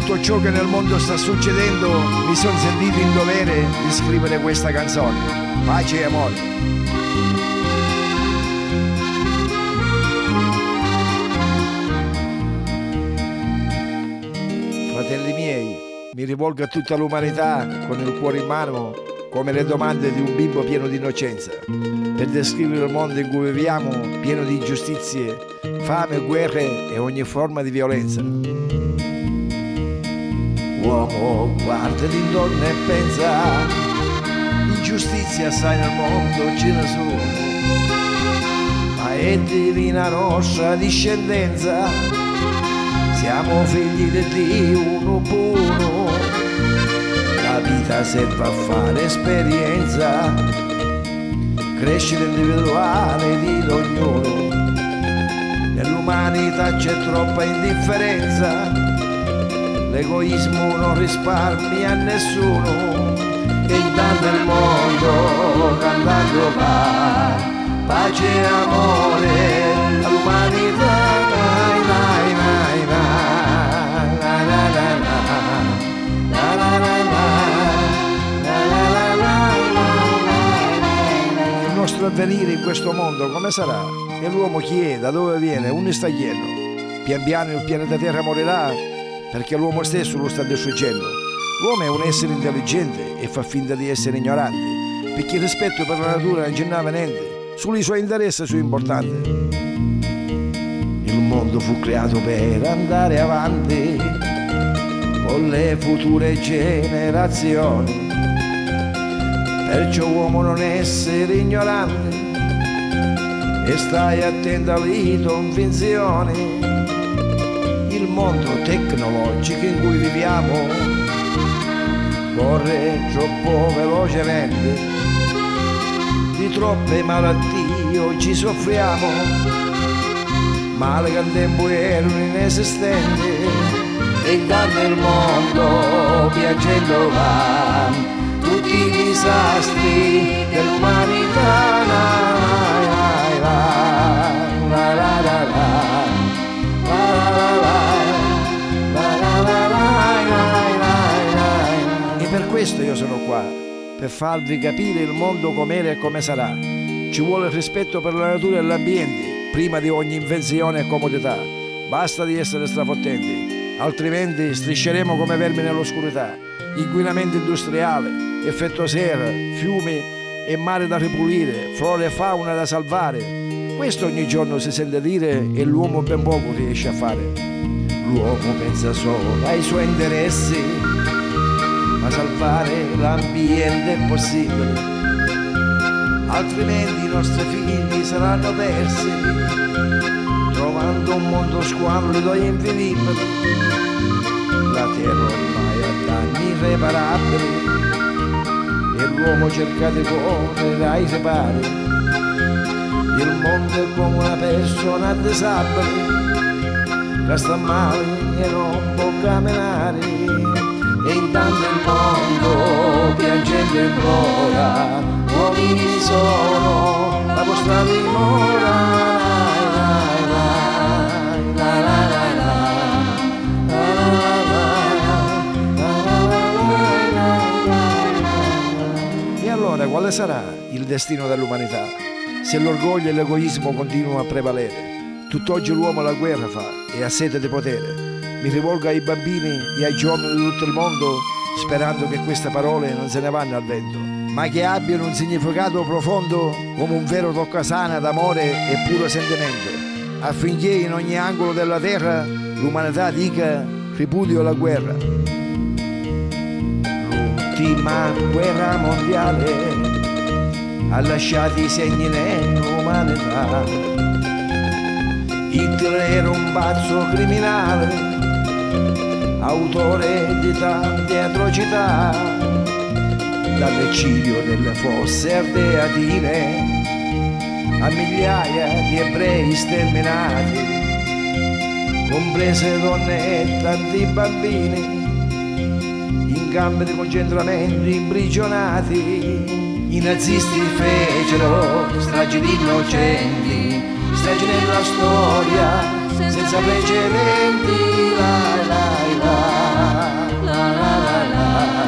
tutto ciò che nel mondo sta succedendo, mi sono sentito in dovere di scrivere questa canzone. Pace e amore. Fratelli miei, mi rivolgo a tutta l'umanità con il cuore in mano, come le domande di un bimbo pieno di innocenza, per descrivere il mondo in cui viviamo, pieno di ingiustizie, fame, guerre e ogni forma di violenza. Uomo, guarda d'intorno e pensa, ingiustizia assai nel mondo ce ne sono, ma è divina nostra discendenza, siamo figli di Dio uno buono. La vita serve a fare esperienza, crescere individuale di ognuno. Nell'umanità c'è troppa indifferenza, l'egoismo non risparmia a nessuno, e intanto il mondo cantando va, pace e amore all'umanità. Il nostro avvenire in questo mondo come sarà? E l'uomo chi è? Da dove viene? Uno sta chiedendo. Pian piano il pianeta Terra morirà perché l'uomo stesso lo sta distruggendo. L'uomo è un essere intelligente e fa finta di essere ignorante, perché il rispetto per la natura non c'entrava niente, solo i suoi interessi sono importanti. Il mondo fu creato per andare avanti con le future generazioni, perciò uomo non essere ignorante e stai attento alle convinzioni. Il mondo tecnologico in cui viviamo corre troppo velocemente, di troppe malattie oggi soffriamo, male che al tempo erano inesistenti, e intanto il mondo piangendo va, tutti i disastri dell'umanità. E per questo io sono qua, per farvi capire il mondo com'era e come sarà. Ci vuole il rispetto per la natura e l'ambiente, prima di ogni invenzione e comodità. Basta di essere strafottenti, altrimenti strisceremo come vermi nell'oscurità. Inquinamento industriale, effetto serra, fiumi e mare da ripulire, flora e fauna da salvare. Questo ogni giorno si sente dire e l'uomo ben poco riesce a fare. L'uomo pensa solo ai suoi interessi, ma salvare l'ambiente è possibile, altrimenti i nostri figli saranno persi, trovando un mondo squallido e invivibile. La terra ormai ha danni irreparabili e l'uomo cerca di correre ai ripari. Il mondo è come una persona disabile che sta male e non può camminare, e intanto il mondo piangendo implora, uomini sono la vostra dimora. E allora quale sarà il destino dell'umanità se l'orgoglio e l'egoismo continuano a prevalere? Tutt'oggi l'uomo la guerra fa e ha sete di potere. Mi rivolgo ai bambini e ai giovani di tutto il mondo sperando che queste parole non se ne vanno al vento, ma che abbiano un significato profondo come un vero toccasana d'amore e puro sentimento, affinché in ogni angolo della terra l'umanità dica ripudio la guerra. L'ultima guerra mondiale ha lasciato i segni nell'umanità. Hitler era un pazzo criminale, autore di tante atrocità, dall'eccidio delle fosse ardeatine a migliaia di ebrei sterminati, comprese donne e tanti bambini in campi di concentramento imprigionati. I nazisti fecero stragi di innocenti, stragi nella storia senza precedenti, la la la la la la la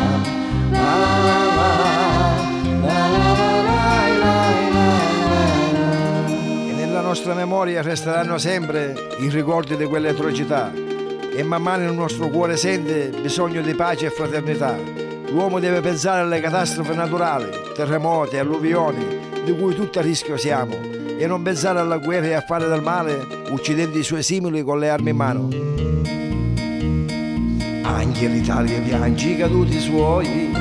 e nella nostra memoria resteranno sempre i ricordi di quelle atrocità e man mano il nostro cuore sente bisogno di pace e fraternità. L'uomo deve pensare alle catastrofi naturali, terremoti, alluvioni, di cui tutti a rischio siamo, e non pensare alla guerra e a fare del male uccidendo i suoi simili con le armi in mano. Anche l'Italia piange i caduti suoi,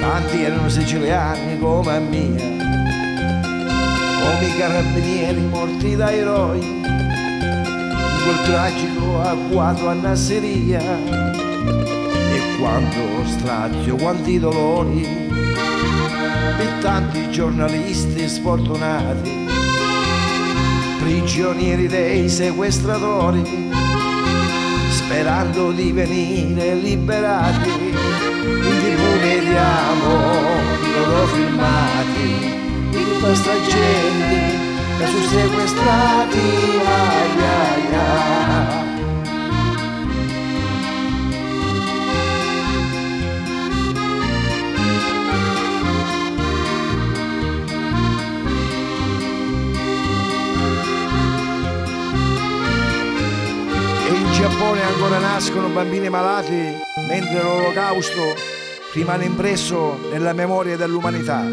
tanti erano siciliani come a mia, come i carabinieri morti da eroi in quel tragico agguato a Nasseria. E quanto strazio, quanti dolori per tanti giornalisti sfortunati, prigionieri dei sequestratori, sperando di venire liberati. In TV vediamo loro filmati di tutta sta gente che sono sequestrati, ai ai ai. In Giappone ancora nascono bambini malati, mentre l'olocausto rimane impresso nella memoria dell'umanità.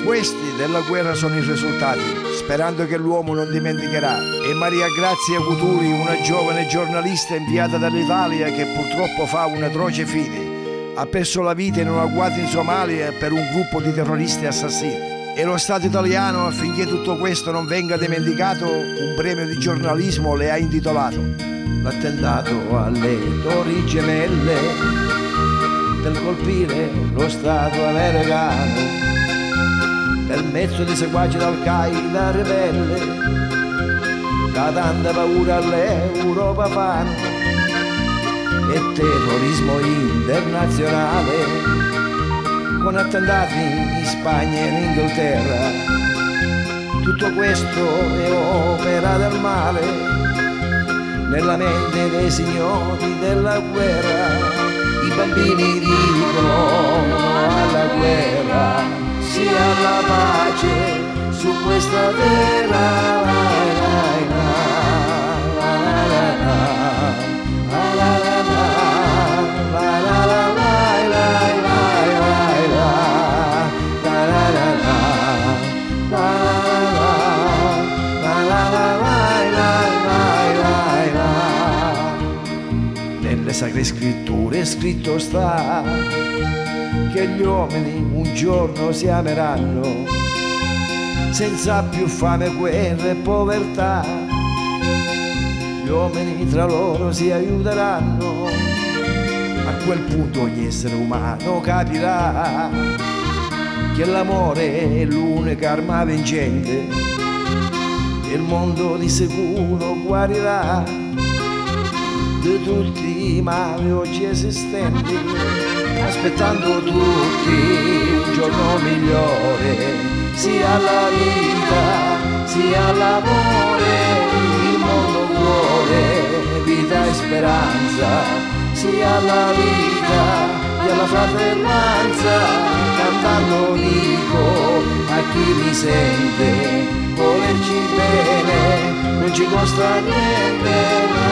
Questi della guerra sono i risultati, sperando che l'uomo non dimenticherà. E Maria Grazia Cuturi, una giovane giornalista inviata dall'Italia che purtroppo fa un atroce fine, ha perso la vita in un agguato in Somalia per un gruppo di terroristi assassini. E lo Stato italiano, affinché tutto questo non venga dimenticato, un premio di giornalismo le ha intitolato. L'attentato alle Torri Gemelle per colpire lo Stato americano, per mezzo di seguaci d'Al-Qaeda ribelle, da tanta paura all'Europa fanno, e terrorismo internazionale, con attentati in Spagna e in Inghilterra. Tutto questo è opera del male nella mente dei signori della guerra. I bambini dicono alla guerra, sì alla pace su questa terra. Nelle sacre scritture scritto sta che gli uomini un giorno si ameranno, senza più fame, guerra e povertà. Gli uomini tra loro si aiuteranno, a quel punto ogni essere umano capirà che l'amore è l'unica arma vincente, e il mondo di sicuro guarirà di tutti i mali oggi esistenti, aspettando tutti un giorno migliore, sia alla vita sia all'amore. Il mondo vuole vita e speranza, sia alla vita e alla fratellanza. Cantando dico a chi mi sente, volerci bene non ci costa niente.